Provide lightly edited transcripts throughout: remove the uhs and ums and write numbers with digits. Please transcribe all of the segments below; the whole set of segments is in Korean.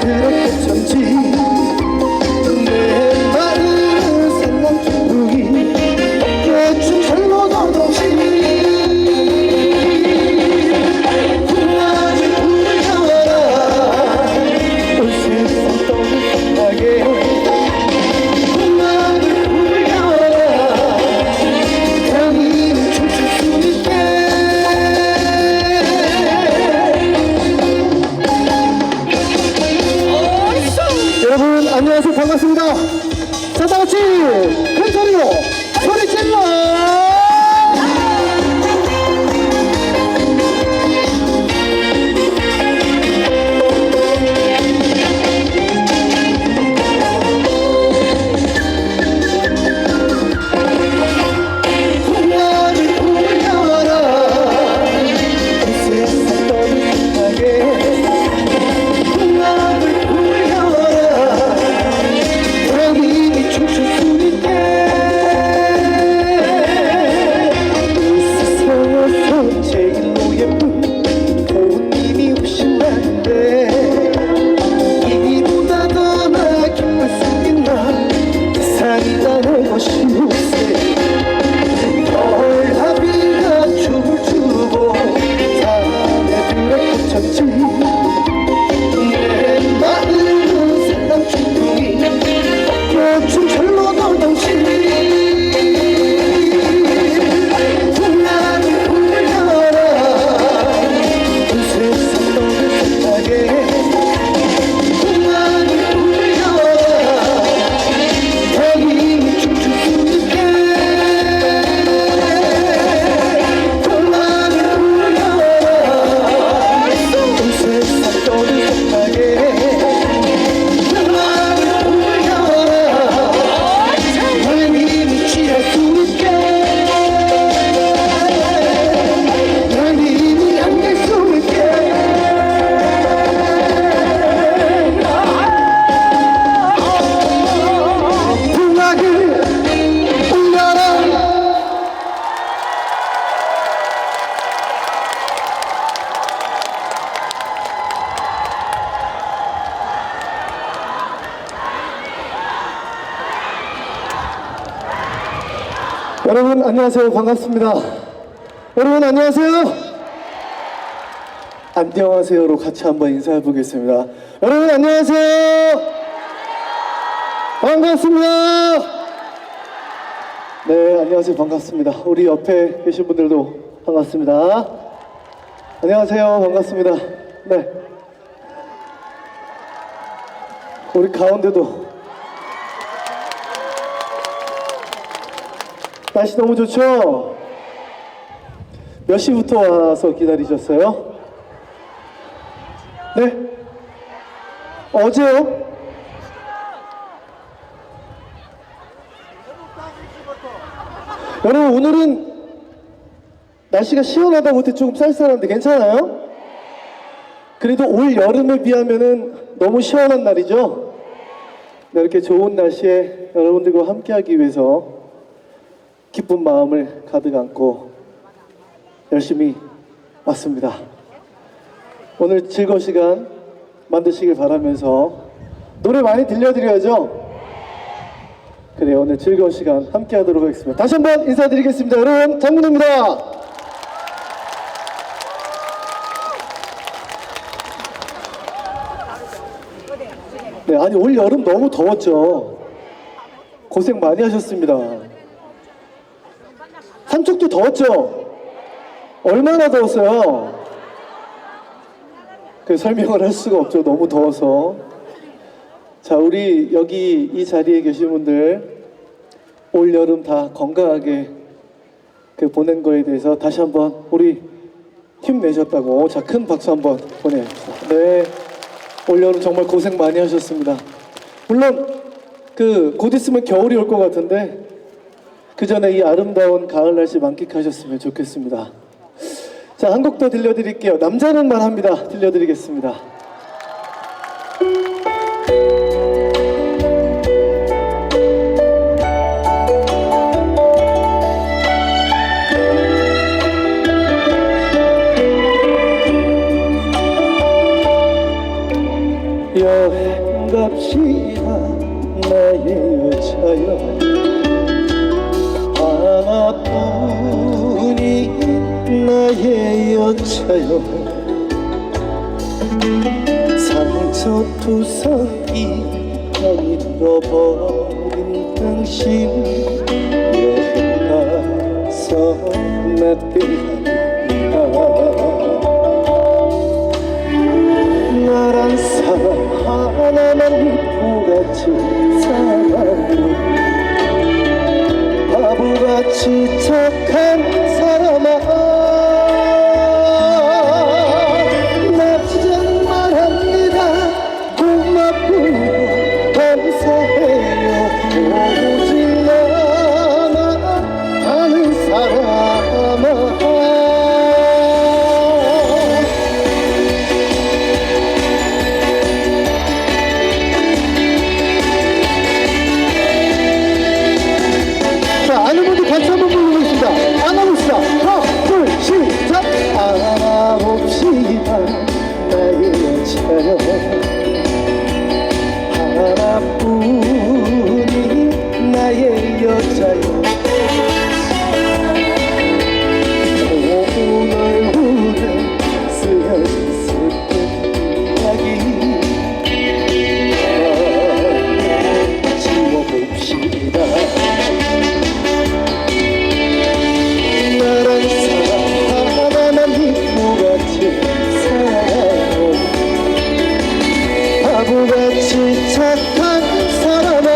들었겠던지 내 마음은 산란풍이 어깨춤 잘못 얻어지 풍랑이 불려와라 온 세상 떠나게 풍랑이 불려와라 당신이 춤출 수 있게 여러분 안녕하세요. 반갑습니다. 자, 다같이 큰 소리로 소리 질러! 풍랑이 불려와라 이 세상 떠나게 풍랑을 불려와라 당신이 춤출 수 있게 이 세상에서 제일로 예쁜 고운님이 오신 날인데 이보다 더 나 기쁠 수 있나 세상이라는 것이 없세 벌하비가 춤을 추고 산에 들어붙였지 내 마음은 산란충둥이 어깨춤 절로 놀던지 풍랑이 불려라 온 세상 떠나게 풍랑이 불려라 당신이 춤출 수 있게 풍랑이 불려라 온 세상 떠나게 여러분 안녕하세요. 반갑습니다. 여러분 안녕하세요. 안녕하세요로 같이 한번 인사해 보겠습니다. 여러분 안녕하세요. 반갑습니다. 네, 안녕하세요. 반갑습니다. 우리 옆에 계신 분들도 반갑습니다. 안녕하세요. 반갑습니다. 네, 우리 가운데도 날씨 너무 좋죠? 몇 시부터 와서 기다리셨어요? 네? 어제요? 여러분 오늘은 날씨가 시원하다 못해 조금 쌀쌀한데 괜찮아요? 그래도 올 여름에 비하면은 너무 시원한 날이죠? 네, 이렇게 좋은 날씨에 여러분들과 함께하기 위해서 기쁜 마음을 가득 안고 열심히 왔습니다. 오늘 즐거운 시간 만드시길 바라면서 노래 많이 들려드려야죠? 그래, 오늘 즐거운 시간 함께 하도록 하겠습니다. 다시 한번 인사드리겠습니다. 여러분, 장문호입니다. 네, 아니 올 여름 너무 더웠죠? 고생 많이 하셨습니다. 삼척도 더웠죠? 얼마나 더웠어요? 그 설명을 할 수가 없죠. 너무 더워서. 자, 우리 여기 이 자리에 계신 분들 올 여름 다 건강하게 보낸 거에 대해서 다시 한번 우리 힘내셨다고 자, 큰 박수 한번 보내주세요. 네, 올 여름 정말 고생 많이 하셨습니다. 물론 곧 있으면 겨울이 올 것 같은데 그 전에 이 아름다운 가을 날씨 만끽하셨으면 좋겠습니다. 자, 한 곡 더 들려드릴게요. 남자는 말합니다. 들려드리겠습니다. 여행 갑시다 나의 여자여 하나뿐인 나의 여자여 상처투성이 잃어버린 당신 여행 가서 나 떠나니까 나란 사람 하나만 믿고 같이 살아요 바보같이 착한 사람아 나 진짜 말합니다 고맙고요 감사해요 오직 나만 아는 사람아 아는 분들 같이 한번 불러보겠습니다. 안아봅시다. 하나, 둘, 시작! 안아봅시다. 나의 여자여 하나뿐인 나의 여자여 오늘 후에 쓰여진 슬픈 이야기 지워봅시다. 나란 사람 하나만 믿고 같이 살아요 바보같이 착한 사람아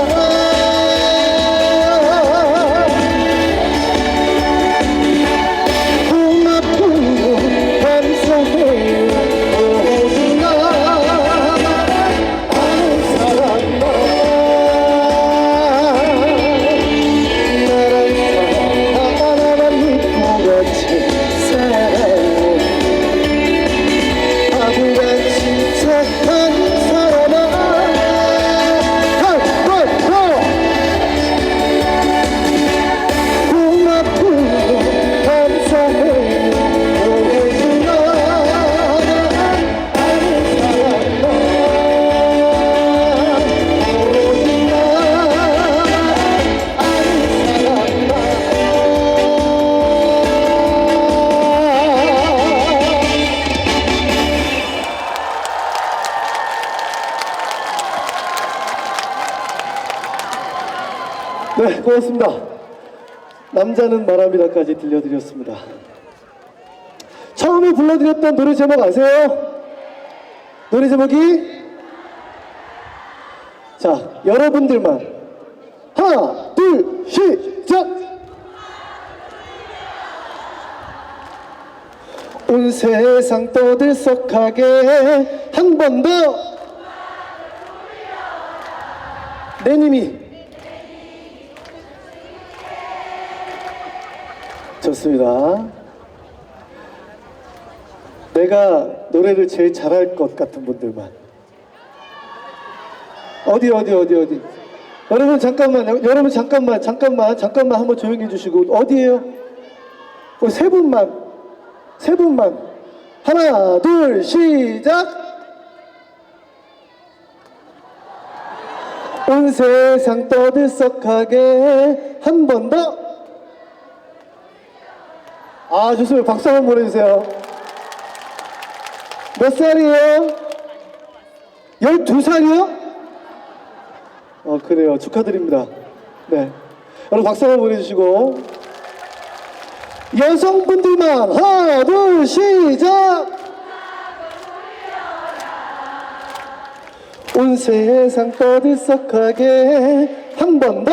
고맙고요 감사해요 오직 나만 아는 사람아 나란 사람 하나만 믿고 같이 살아요 바보같이 착한 사람아 고맙고요 감사해요 오직 나만 아는 사람아 오직 나만 아는 사람아 네, 고맙습니다. 남자는 말합니다까지 들려드렸습니다. 처음에 불러드렸던 노래 제목 아세요? 노래 제목이? 자, 여러분들만 하나, 둘, 시작! 온 세상 떠들썩하게 한 번 더 내님이 좋습니다. 내가 노래를 제일 잘할 것 같은 분들만 어디 여러분 잠깐만 한번 조용히 해주시고 어디에요? 세 분만 하나 둘 시작. 온 세상 떠들썩하게 한 번 더. 아, 좋습니다. 박수 한번 보내주세요. 몇 살이에요? 12살이요? 그래요. 축하드립니다. 네. 여러분 박수 한번 보내주시고. 여성분들만 하나, 둘, 시작! 온 세상 떠들썩하게 한 번 더.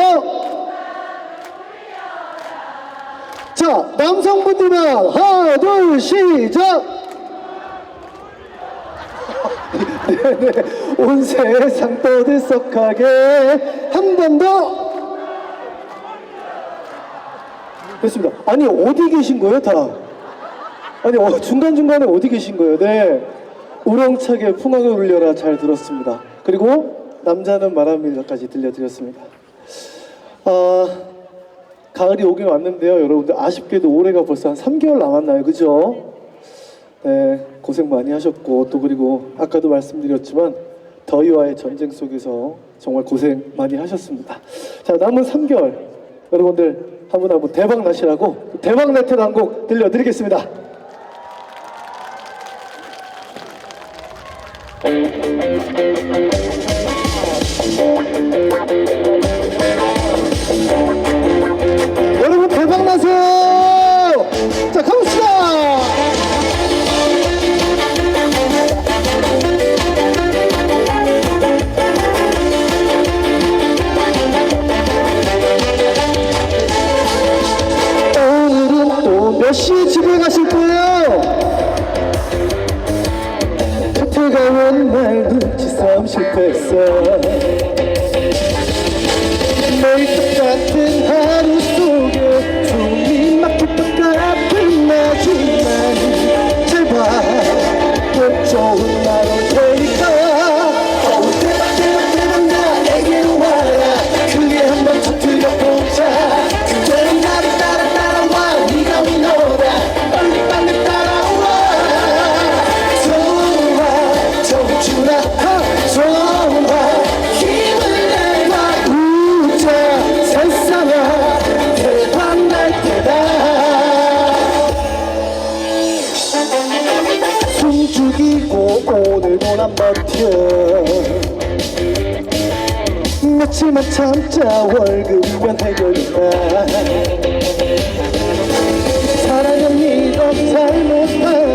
자, 남성분들만 하나, 둘, 시작! 네네. 온 세상 떠들썩하게 한 번 더. 됐습니다. 아니, 어디 계신 거예요, 다? 아니, 중간중간에 어디 계신 거예요? 네. 우렁차게 풍악을 울려라 잘 들었습니다. 그리고 남자는 말합니다까지 들려드렸습니다. 가을이 오긴 왔는데요. 여러분들 아쉽게도 올해가 벌써 한 3개월 남았나요? 그죠? 네, 고생 많이 하셨고 또 그리고 아까도 말씀드렸지만 더위와의 전쟁 속에서 정말 고생 많이 하셨습니다. 자, 남은 3개월 여러분들 한 분 한 분 대박 나시라고 대박 나트를 한 곡 들려드리겠습니다. 여러분 대박 나세요. 자, 가봅시다. 오늘은 또 몇 시에 집에 가실 거예요? 곁에 맨날 눈치싸움 실패했어. 매일 똑같은 하루 속에 숨이 막힐 것 같은 나지만 제발 꼭 좋은 날 올 테니까 대박 대박 대박 나에게로 와라. 크게 한번 터뜨려보자. 그대로 나를 따라와. 네가 위너다. 빨리 따라와. 좋아 정준아 좋아 힘을 내봐. 우자 세상아 대박 날 테다. 숨죽이고 오늘도 난 버텨. 며칠만 참자. 월급이면 해결이다. 사랑은 믿어. 잘못하면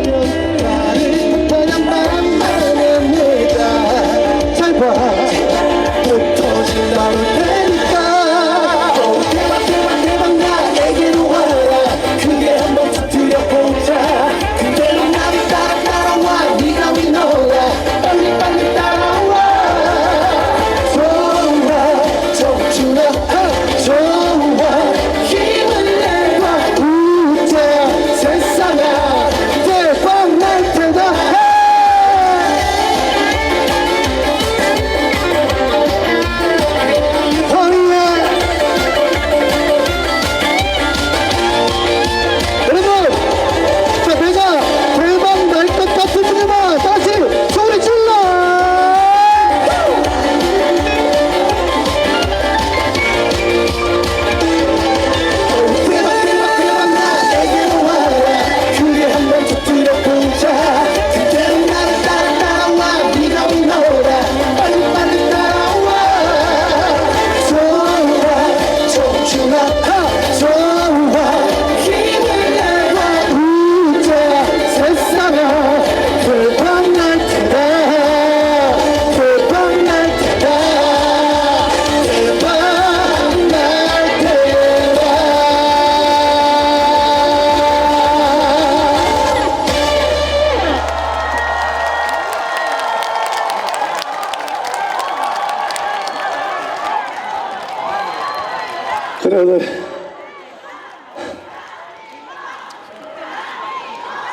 나를 탓하냐 말만 내가 잘봐. 못 터진 나올 테니까 대박 나에게로 와라. 크게 한번 터뜨려보자. 그대로 나를 따라와. 네가 위너다. 빨리 따라와. 좋아 정준아 좋아 힘을 내봐. 우자 세상아 대박 날 테다. 여러분, 자, 내가 대박 날 것 같은 분들만 다시 소리 질러. 대박 나에게로 와라. 크게 한번 터뜨려보자. 그대로 나를 따라와. 네가 위너다. 빨리 따라와. 좋아 정준아 좋아 힘을 내봐. 우자 세상아 대박 날 테다. 대박 날 테다. 대박 날 테다. 그래.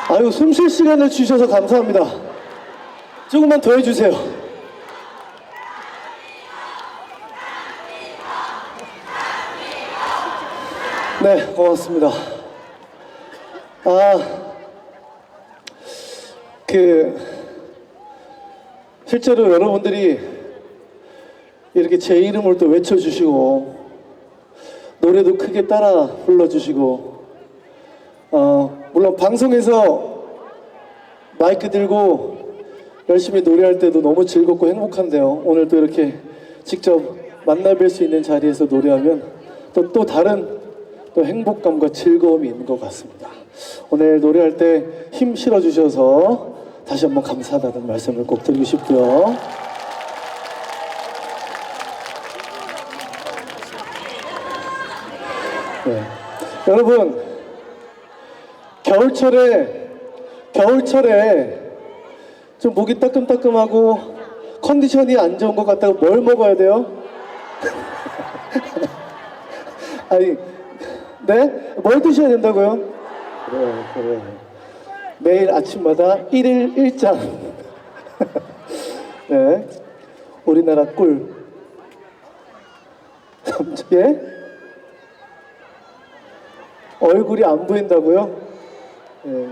아유, 숨 쉴 시간을 주셔서 감사합니다. 조금만 더 해주세요. 네, 고맙습니다. 실제로 여러분들이 이렇게 제 이름을 또 외쳐주시고 노래도 크게 따라 불러주시고 물론 방송에서 마이크 들고 열심히 노래할 때도 너무 즐겁고 행복한데요. 오늘 또 이렇게 직접 만나 뵐 수 있는 자리에서 노래하면 또 다른 또 행복감과 즐거움이 있는 것 같습니다. 오늘 노래할 때 힘 실어주셔서 다시 한번 감사하다는 말씀을 꼭 드리고 싶고요. 네. 여러분, 겨울철에 좀 목이 따끔따끔하고 컨디션이 안 좋은 것 같다고 뭘 먹어야 돼요? 아니, 네? 뭘 드셔야 된다고요? 그래. 매일 아침마다 1일 1잔. 네. 우리나라 꿀. 예? 얼굴이 안 보인다고요? 예.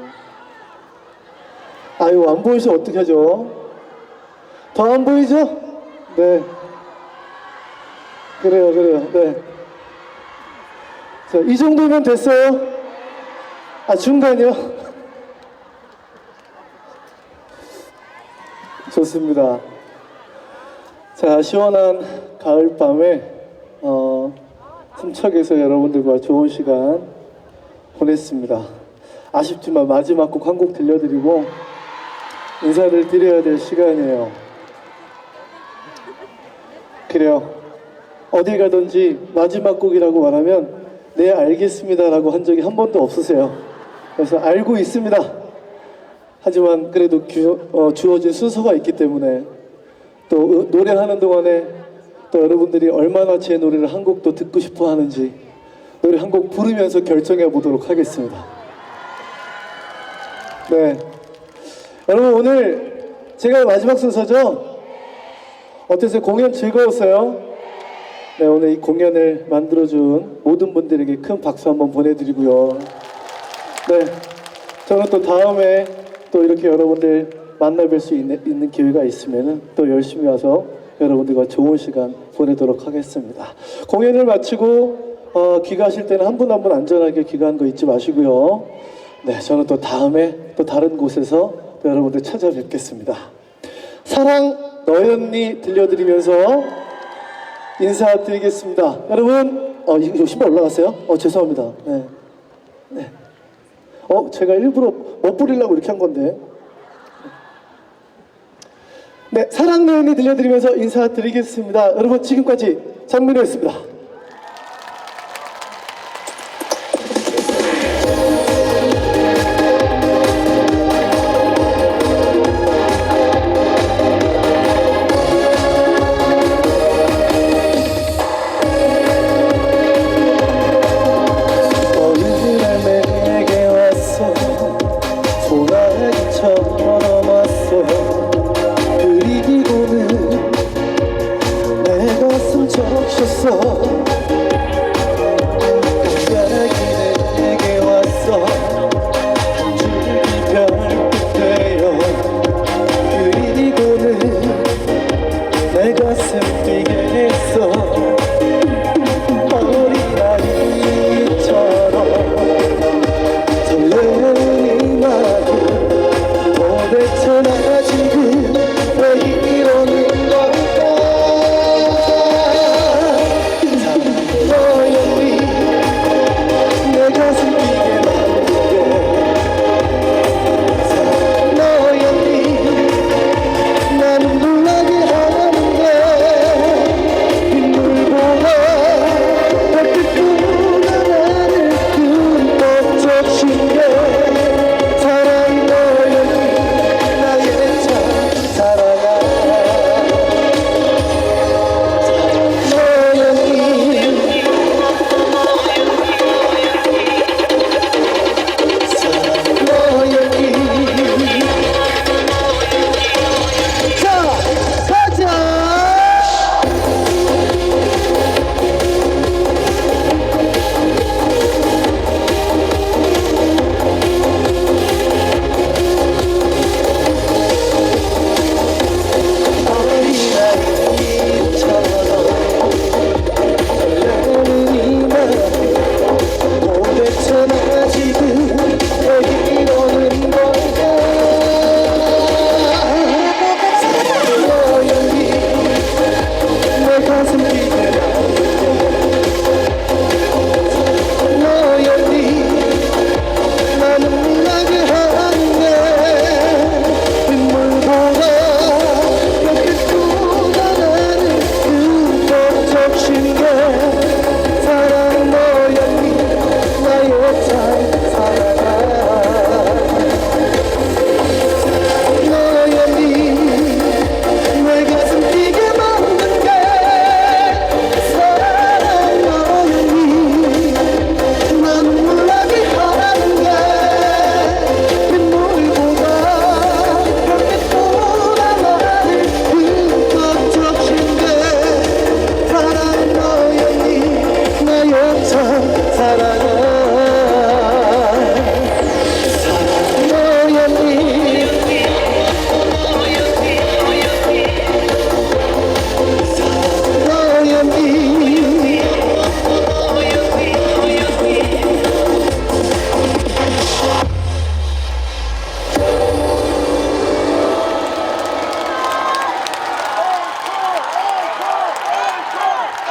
아유, 안 보이시면 어떡하죠? 더 안 보이죠? 네. 그래요. 네. 자, 이 정도면 됐어요? 아, 중간이요? 좋습니다. 자, 시원한 가을밤에 삼척에서 여러분들과 좋은 시간 보냈습니다. 아쉽지만 마지막 곡 한 곡 들려드리고 인사를 드려야 될 시간이에요. 그래요. 어딜 가든지 마지막 곡이라고 말하면 네 알겠습니다라고 한 적이 한 번도 없으세요. 그래서 알고 있습니다. 하지만 그래도 주어진 순서가 있기 때문에 또 노래하는 동안에 또 여러분들이 얼마나 제 노래를 한 곡도 듣고 싶어 하는지 노래 한 곡 부르면서 결정해 보도록 하겠습니다. 네, 여러분 오늘 제가 마지막 순서죠? 어땠어요? 공연 즐거웠어요? 네, 오늘 이 공연을 만들어준 모든 분들에게 큰 박수 한번 보내드리고요. 네, 저는 또 다음에 또 이렇게 여러분들 만나뵐 수 있는 기회가 있으면 또 열심히 와서 여러분들과 좋은 시간 보내도록 하겠습니다. 공연을 마치고 귀가하실 때는 한 분 한 분 안전하게 귀가하는 거 잊지 마시고요. 네, 저는 또 다음에 또 다른 곳에서 또 여러분들 찾아뵙겠습니다. 사랑 너였니 들려드리면서 인사드리겠습니다. 여러분, 이거 신발 올라갔어요? 죄송합니다. 네. 네. 제가 일부러 멋부리려고 이렇게 한 건데. 네, 사랑 너였니 들려드리면서 인사드리겠습니다. 여러분, 지금까지 장민호였습니다. 소나기처럼 왔어. 그리고는 내 가슴 적셨어.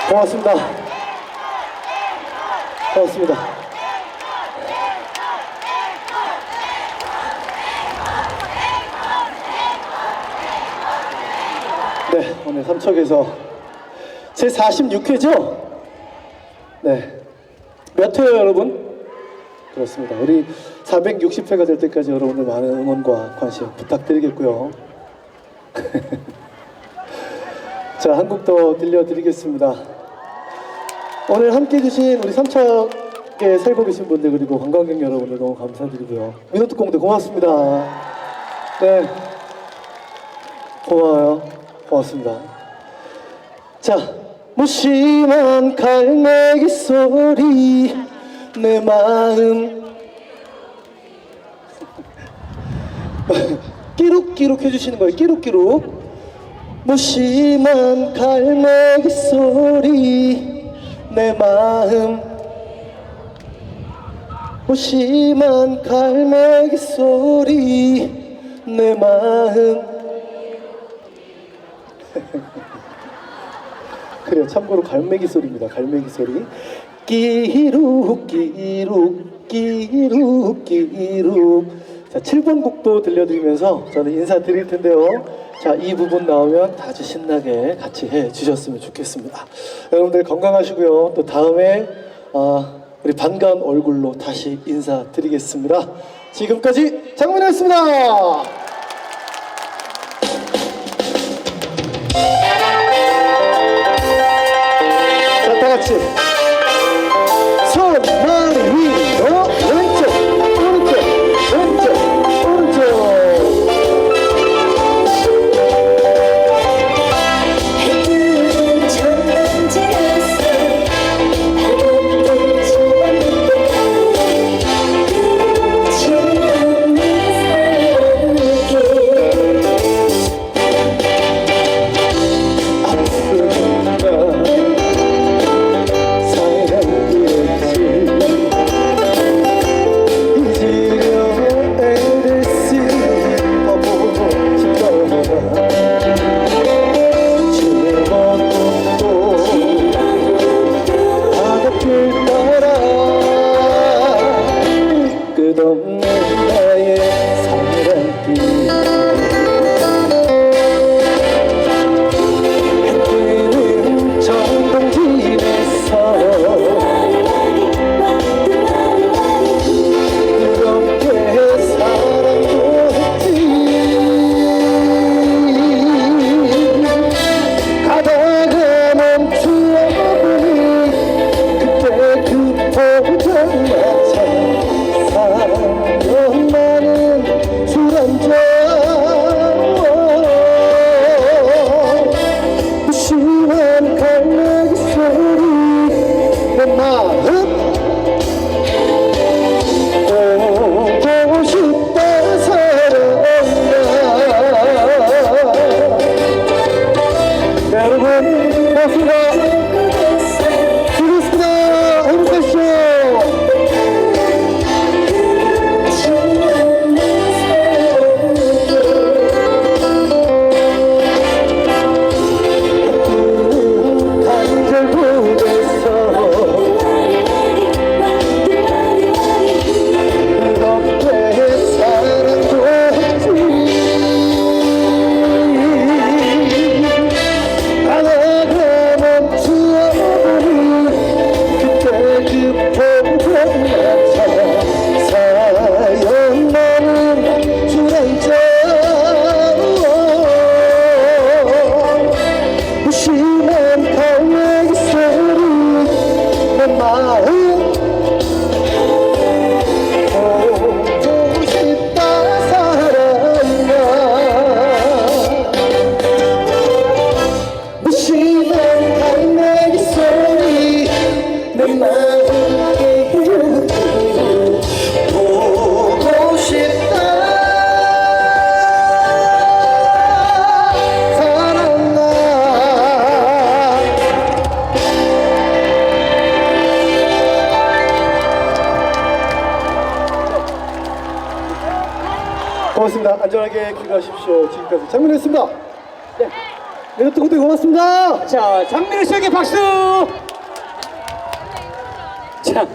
고맙습니다. 고맙습니다. 네, 오늘 삼척에서 제 46회죠? 네. 몇 회요, 여러분? 그렇습니다. 우리 460회가 될 때까지 여러분들 많은 응원과 관심 부탁드리겠고요. 자, 한 곡 더 들려드리겠습니다. 오늘 함께 해주신 우리 삼척에 살고 계신 분들 그리고 관광객 여러분들 너무 감사드리고요. 민호특공대 고맙습니다. 네, 고마워요. 고맙습니다. 자, 무심한 갈매기 소리 내 마음 끼룩끼룩 해주시는 거예요. 끼룩끼룩. 무심한 갈매기 소리 내 마음 무심한 갈매기 소리 내 마음 그래요. 참고로 갈매기 소리입니다. 갈매기 소리. 끼룩 끼룩 끼룩 끼룩. 자, 7번 곡도 들려드리면서 저는 인사드릴 텐데요. 자, 이 부분 나오면 아주 신나게 같이 해주셨으면 좋겠습니다. 여러분들 건강하시고요. 또 다음에 우리 반가운 얼굴로 다시 인사드리겠습니다. 지금까지 장민호였습니다. 자, 다같이 손 머리 위로 왼쪽 오른쪽 왼쪽 오른쪽. 고맙습니다. 안전하게 귀가하십시오. 지금까지 장민호였습니다. 네. 네, 여러분 고맙습니다. 자, 장민호 씨에게 박수! 자.